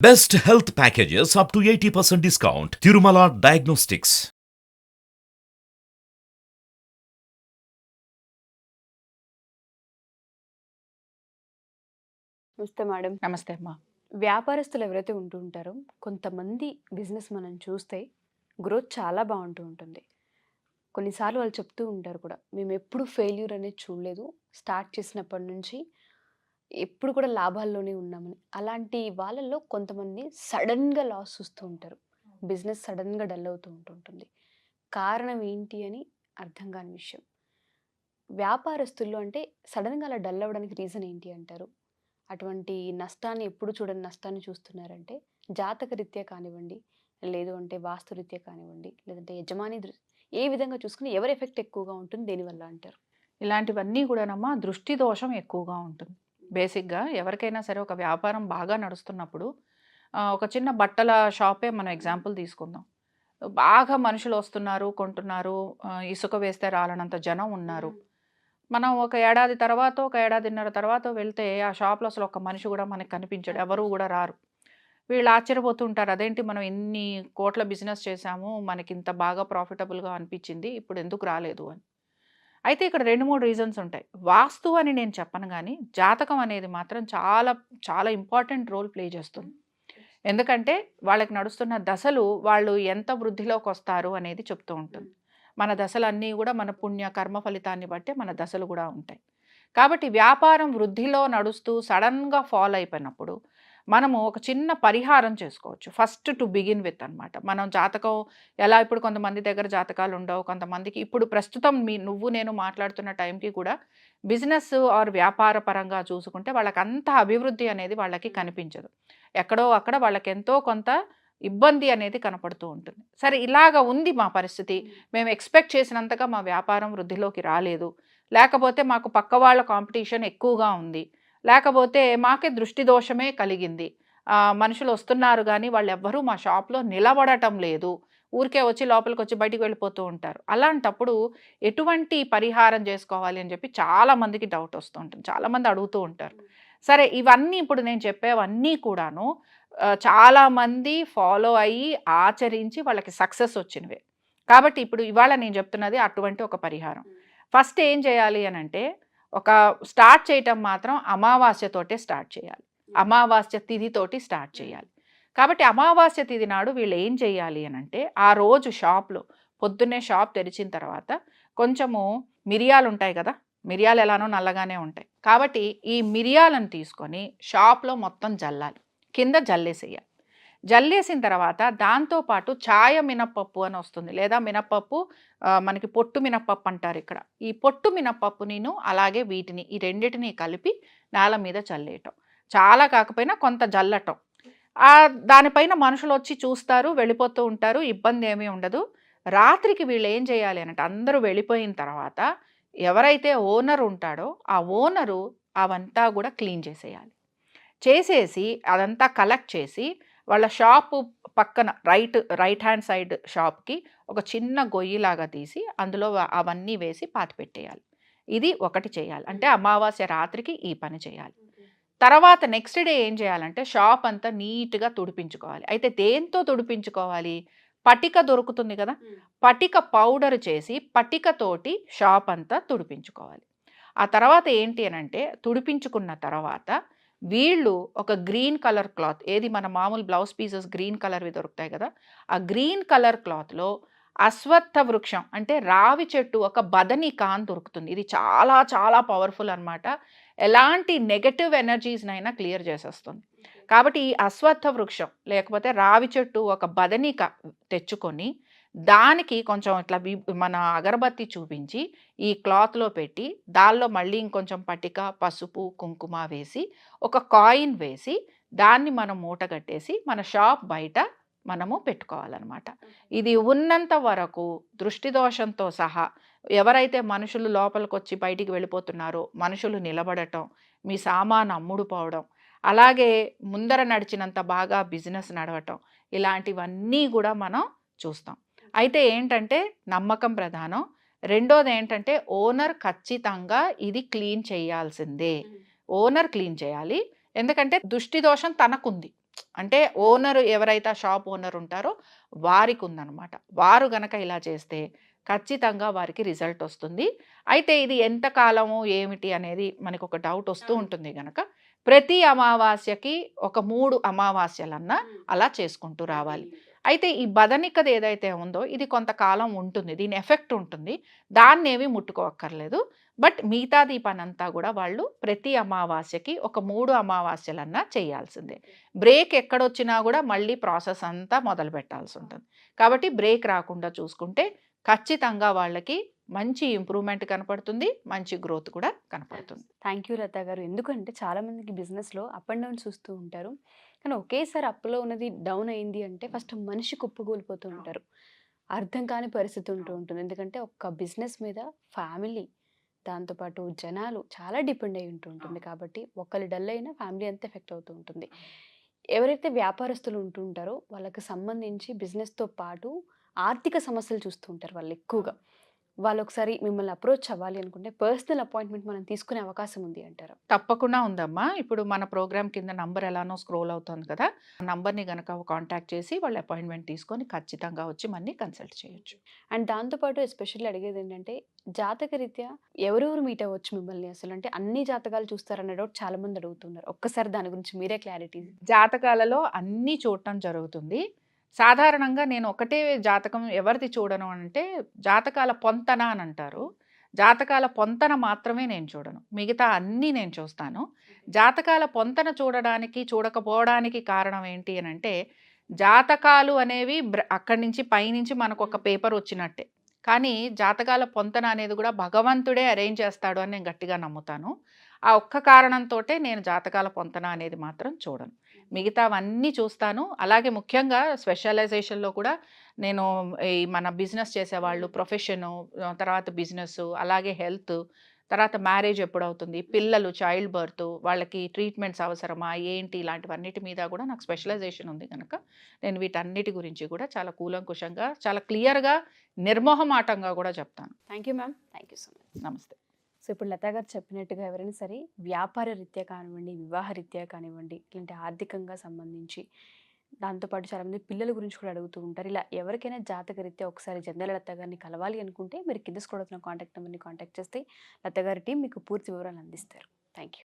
Best health packages up to 80% discount. Tirumala Diagnostics. నమస్తే madam. నమస్తే అమ్మా. వ్యాపారస్తులు ఎవరైతే ఉంటూ ఉంటారో, కొంతమంది బిజినెస్ మనం చూస్తే గ్రోత్ చాలా బావుంటూ ఉంటుంది. కొన్నిసార్లు వాళ్ళు చెప్తూ ఉంటారు కూడా, మేమెప్పుడు ఫెయిల్యూర్ అనేది చూడలేదు. స్టార్ట్ చేసినప్పటి నుంచి ఎప్పుడు కూడా లాభాల్లోనే ఉన్నామని. అలాంటి వాళ్ళల్లో కొంతమంది సడెన్‌గా లాస్ వస్తూ ఉంటారు. బిజినెస్ సడెన్‌గా డల్ అవుతూ ఉంటుంటుంది. కారణం ఏంటి అని అర్థం కాని విషయం. వ్యాపారస్తుల్లో అంటే సడెన్‌గా అలా డల్ అవ్వడానికి రీజన్ ఏంటి అంటారు? అటువంటి నష్టాన్ని ఎప్పుడు చూడని నష్టాన్ని చూస్తున్నారంటే, జాతకరీత్యా కానివ్వండి, లేదు అంటే వాస్తురీత్యా కానివ్వండి, లేదంటే యజమాని ఏ విధంగా చూసుకుని ఎవరి ఎఫెక్ట్ ఎక్కువగా ఉంటుంది దేనివల్ల అంటారు? ఇలాంటివన్నీ కూడానమ్మా దృష్టి దోషం ఎక్కువగా ఉంటుంది. బేసిక్‌గా ఎవరికైనా సరే ఒక వ్యాపారం బాగా నడుస్తున్నప్పుడు ఒక చిన్న బట్టల షాపే మనం ఎగ్జాంపుల్ తీసుకుందాం. బాగా మనుషులు వస్తున్నారు, కొంటున్నారు. ఇసుక వేస్తే రాలనంత జనం ఉన్నారు. మనం ఒక ఏడాది తర్వాతో, ఒక ఏడాదిన్నర తర్వాతో వెళ్తే ఆ షాప్‌లో అసలు ఒక్క మనిషి కూడా మనకు కనిపించడు. ఎవరు కూడా రారు. వీళ్ళు ఆశ్చర్యపోతూ ఉంటారు. అదేంటి మనం ఇన్ని కోట్ల బిజినెస్ చేశాము. మనకింత బాగా ప్రాఫిటబుల్‌గా అనిపించింది. ఇప్పుడు ఎందుకు రాలేదు అని. అయితే ఇక్కడ 2, 3 రీజన్స్ ఉంటాయి. వాస్తు అని నేను చెప్పను గానీ, జాతకం అనేది మాత్రం చాలా, చాలా ఇంపార్టెంట్ రోల్ ప్లే చేస్తుంది. ఎందుకంటే వాళ్ళకి నడుస్తున్న దశలు వాళ్ళు ఎంత వృద్ధిలోకొస్తారు అనేది చెప్తూ ఉంటుంది. మన దశలన్నీ గూడా మన పుణ్య, కర్మ ఫలితాన్ని బట్టే మన దశలు గూడా ఉంటాయి. కాబట్టి వ్యాపారం వృద్ధిలో నడుస్తూ సడెన్‌గా ఫాల్ అయిపోయినప్పుడు మనము ఒక చిన్న పరిహారం చేసుకోవచ్చు. ఫస్ట్ టు బిగిన్ విత్ అనమాట. మనం జాతకం ఎలా ఇప్పుడు కొంతమంది దగ్గర జాతకాలు ఉండవు. కొంతమందికి ఇప్పుడు ప్రస్తుతం నువ్వు నేను మాట్లాడుతున్న టైంకి కూడా బిజినెస్ ఆర్ వ్యాపార పరంగా చూసుకుంటే వాళ్ళకంత అభివృద్ధి అనేది వాళ్ళకి కనిపించదు. ఎక్కడో అక్కడ వాళ్ళకెంతో కొంత ఇబ్బంది అనేది కనపడుతూ ఉంటుంది. సరే ఇలాగ ఉంది మా పరిస్థితి. మేము ఎక్స్‌పెక్ట్ చేసినంతగా మా వ్యాపారం వృద్ధిలోకి రాలేదు. లేకపోతే మాకు పక్క వాళ్ళ కాంపిటీషన్ ఎక్కువగా ఉంది. లేకపోతే మాకే దృష్టి దోషమే కలిగింది. మనుషులు వస్తున్నారు గానీ వాళ్ళెవ్వరూ మా షాప్‌లో నిలబడటం లేదు. ఊరికే వచ్చి లోపలికొచ్చి బయటికి వెళ్ళిపోతూ ఉంటారు. అలాంటప్పుడు ఎటువంటి పరిహారం చేసుకోవాలి అని చెప్పి చాలా మందికి డౌట్ వస్తూ ఉంటుంది. చాలామంది అడుగుతూ ఉంటారు. సరే ఇవన్నీ ఇప్పుడు నేను చెప్పేవన్నీ కూడాను చాలామంది ఫాలో అయ్యి, ఆచరించి వాళ్ళకి సక్సెస్ వచ్చినవే. కాబట్టి ఇప్పుడు ఇవాళ నేను చెప్తున్నది అటువంటి ఒక పరిహారం. ఫస్ట్ ఏం చేయాలి అనంటే, ఒక స్టార్ట్ చేయటం మాత్రం అమావాస్యతోటే స్టార్ట్ చేయాలి. అమావాస్య తిథితోటి స్టార్ట్ చేయాలి. కాబట్టి అమావాస్య తిథి నాడు వీళ్ళు ఏం చేయాలి అనంటే, ఆ రోజు షాప్‌లో పొద్దున్నే షాప్ తెరిచిన తర్వాత కొంచెము మిరియాలు ఉంటాయి కదా! మిరియాలు ఎలానో నల్లగానే ఉంటాయి. కాబట్టి ఈ మిరియాలను తీసుకొని షాప్‌లో మొత్తం జల్లాలి. కింద జల్లేసేయాలి. జల్లేసిన తర్వాత దాంతో పాటు ఛాయ మినపప్పు అని వస్తుంది. లేదా మినపప్పు మనకి పొట్టు మినపప్పు అంటారు ఇక్కడ. ఈ పొట్టు మినపప్పునిను అలాగే వీటిని ఈ రెండిటిని కలిపి నేల మీద చల్లేయటం. చాలా కాకపోయినా కొంత జల్లటం. దానిపైన మనుషులొచ్చి చూస్తారు, వెళ్ళిపోతూ ఉంటారు. ఇబ్బంది ఏమీ ఉండదు. రాత్రికి వీళ్ళు ఏం చేయాలి అనంటే అందరూ వెళ్ళిపోయిన తర్వాత ఎవరైతే ఓనర్ ఉంటాడో ఆ ఓనరు అవంతా కూడా క్లీన్ చేసేయాలి. చేసేసి అదంతా కలెక్ట్ చేసి వాళ్ళ షాపు పక్కన రైట్ హ్యాండ్ సైడ్ షాప్‌కి ఒక చిన్న గొయ్యిలాగా తీసి అందులో అవన్నీ వేసి పాతిపెట్టేయాలి. ఇది ఒకటి చేయాలి. అంటే అమావాస్య రాత్రికి ఈ పని చేయాలి. తర్వాత నెక్స్ట్ డే ఏం చేయాలంటే షాప్ అంతా నీట్‌గా తుడిపించుకోవాలి. అయితే దేంతో తుడిపించుకోవాలి? పటిక దొరుకుతుంది కదా! పటిక పౌడర్ చేసి పటికతోటి షాప్ అంతా తుడిపించుకోవాలి. ఆ తర్వాత ఏంటి అనంటే తుడిపించుకున్న తర్వాత వీళ్ళు ఒక గ్రీన్ కలర్ క్లాత్ ఏది మన మామూలు బ్లౌజ్ పీసెస్ గ్రీన్ కలర్‌వి దొరుకుతాయి కదా! ఆ గ్రీన్ కలర్ క్లాత్‌లో అశ్వత్థ వృక్షం అంటే రావి చెట్టు ఒక బదనిక అని దొరుకుతుంది. ఇది చాలా చాలా పవర్‌ఫుల్ అనమాట. ఎలాంటి నెగెటివ్ ఎనర్జీస్‌నైనా క్లియర్ చేసేస్తుంది. కాబట్టి ఈ అశ్వత్థ వృక్షం లేకపోతే రావి చెట్టు ఒక బదనిక తెచ్చుకొని దానికి కొంచెం ఇట్లా మన అగరబత్తి చూపించి ఈ క్లాత్‌లో పెట్టి దానిలో మళ్ళీ ఇంకొంచెం పటిక, పసుపు, కుంకుమ వేసి ఒక కాయిన్ వేసి దాన్ని మనం మూట కట్టేసి మన షాప్ బయట మనము పెట్టుకోవాలన్నమాట. ఇది ఉన్నంత వరకు దృష్టి దోషంతో సహా ఎవరైతే మనుషులు లోపలికొచ్చి బయటికి వెళ్ళిపోతున్నారో మనుషులు నిలబడటం, మీ సామాను అమ్ముడు పోవడం, అలాగే ముందర నడిచినంత బాగా బిజినెస్ నడవటం ఇలాంటివన్నీ కూడా మనం చూస్తాం. అయితే ఏంటంటే నమ్మకం ప్రధానం. రెండోది ఏంటంటే ఓనర్ ఖచ్చితంగా ఇది క్లీన్ చేయాల్సిందే. ఓనర్ క్లీన్ చేయాలి. ఎందుకంటే దృష్టి దోషం తనకుంది. అంటే ఓనర్ ఎవరైతే ఆ షాప్ ఓనర్ ఉంటారో వారికి ఉందన్నమాట. వారు గనక ఇలా చేస్తే ఖచ్చితంగా వారికి రిజల్ట్ వస్తుంది. అయితే ఇది ఎంత కాలము ఏమిటి అనేది మనకు ఒక డౌట్ వస్తూ ఉంటుంది గనక ప్రతి అమావాస్యకి ఒక 3 అమావాస్యలన్నా అలా చేసుకుంటూ రావాలి. అయితే ఈ బదనికది ఏదైతే ఉందో ఇది కొంతకాలం ఉంటుంది. దీని ఎఫెక్ట్ ఉంటుంది. దాన్నేమి ముట్టుకోక్కర్లేదు. బట్ మిగతాది ఈ పనంతా కూడా వాళ్ళు ప్రతి అమావాస్యకి ఒక 3 అమావాస్యలన్నా చేయాల్సిందే. బ్రేక్ ఎక్కడొచ్చినా కూడా మళ్ళీ ప్రాసెస్ అంతా మొదలు పెట్టాల్సి ఉంటుంది. కాబట్టి బ్రేక్ రాకుండా చూసుకుంటే ఖచ్చితంగా వాళ్ళకి మంచి ఇంప్రూవ్మెంట్ కనపడుతుంది. మంచి గ్రోత్ కూడా కనపడుతుంది. థ్యాంక్ యూ లత గారు. ఎందుకంటే చాలామందికి బిజినెస్లో అప్ అండ్ డౌన్ చూస్తూ ఉంటారు. కానీ ఒకేసారి అప్లో ఉన్నది డౌన్ అయింది అంటే ఫస్ట్ మనిషి కుప్పకూలిపోతూ ఉంటారు. అర్థం కాని పరిస్థితి ఉంటూ ఉంటుంది. ఎందుకంటే ఒక్క బిజినెస్ మీద ఫ్యామిలీ, దాంతోపాటు జనాలు చాలా డిపెండ్ అయి ఉంటూ ఉంటుంది. కాబట్టి ఒకళ్ళు డల్ అయినా ఫ్యామిలీ అంతా ఎఫెక్ట్ అవుతూ ఉంటుంది. ఎవరైతే వ్యాపారస్తులు ఉంటూ ఉంటారో వాళ్ళకి సంబంధించి బిజినెస్తో పాటు ఆర్థిక సమస్యలు చూస్తూ ఉంటారు వాళ్ళు ఎక్కువగా. వాళ్ళు ఒకసారి మిమ్మల్ని అప్రోచ్ అవ్వాలి అనుకుంటే పర్సనల్ అపాయింట్మెంట్ మనం తీసుకునే అవకాశం ఉంది అంటారు. తప్పకుండా ఉందమ్మా. ఇప్పుడు మన ప్రోగ్రామ్ కింద నంబర్ ఎలానో స్క్రోల్ అవుతుంది కదా, ఆ నంబర్ని గనక కాంటాక్ట్ చేసి వాళ్ళు అపాయింట్మెంట్ తీసుకొని ఖచ్చితంగా వచ్చి మనని కన్సల్ట్ చేయొచ్చు. అండ్ దాంతోపాటు ఎస్పెషల్లీ అడిగేది ఏంటంటే జాతకరీత్యా ఎవరెవరు మీట్ అవ్వచ్చు మిమ్మల్ని అసలు? అంటే అన్ని జాతకాలు చూస్తారన్న డౌట్ చాలా మంది అడుగుతున్నారు. ఒక్కసారి దాని గురించి మీరే క్లారిటీ. జాతకాలలో అన్నీ చూడటం జరుగుతుంది. సాధారణంగా నేను ఒకటే జాతకం ఎవరిది చూడను అంటే జాతకాల పొంతన అని అంటారు. జాతకాల పొంతన మాత్రమే నేను చూడను. మిగతా అన్నీ నేను చూస్తాను. జాతకాల పొంతన చూడడానికి చూడకపోవడానికి కారణం ఏంటి అని అంటే జాతకాలు అనేవి అక్కడి నుంచి పైనుంచి మనకు ఒక పేపర్ వచ్చినట్టే. కానీ జాతకాల పొంతన అనేది కూడా భగవంతుడే అరేంజ్ చేస్తాడు అని నేను గట్టిగా నమ్ముతాను. ఆ ఒక్క కారణంతోటే నేను జాతకాల పొంతన అనేది మాత్రం చూడను. మిగతావన్నీ చూస్తాను. అలాగే ముఖ్యంగా స్పెషలైజేషన్లో కూడా నేను ఈ మన బిజినెస్ చేసేవాళ్ళు ప్రొఫెషను, తర్వాత బిజినెస్, అలాగే హెల్త్, తర్వాత మ్యారేజ్ ఎప్పుడవుతుంది, పిల్లలు చైల్డ్ బర్త్, వాళ్ళకి ట్రీట్మెంట్స్ అవసరమా ఏంటి, ఇలాంటివన్నిటి మీద కూడా నాకు స్పెషలైజేషన్ ఉంది కనుక నేను వీటన్నిటి గురించి కూడా చాలా కూలంకుషంగా, చాలా క్లియర్గా, నిర్మోహమాటంగా కూడా చెప్తాను. Thank you ma'am. Thank you so much. నమస్తే. సో ఇప్పుడు లతా గారు చెప్పినట్టుగా ఎవరైనా సరే వ్యాపార రీత్యా కానివ్వండి, వివాహ రీత్యా కానివ్వండి, ఇలాంటి ఆర్థికంగా సంబంధించి, దాంతోపాటు చాలామంది పిల్లల గురించి కూడా అడుగుతూ ఉంటారు. ఇలా ఎవరికైనా జాతక రీత్యా ఒకసారి జంధ్యాల లత గారిని కలవాలి అనుకుంటే మీరు కింద స్క్రోల్ అవుతున్న కాంటాక్ట్ నెంబర్ని కాంటాక్ట్ చేస్తే లత గారి టీం మీకు పూర్తి వివరాలు అందిస్తారు. Thank you.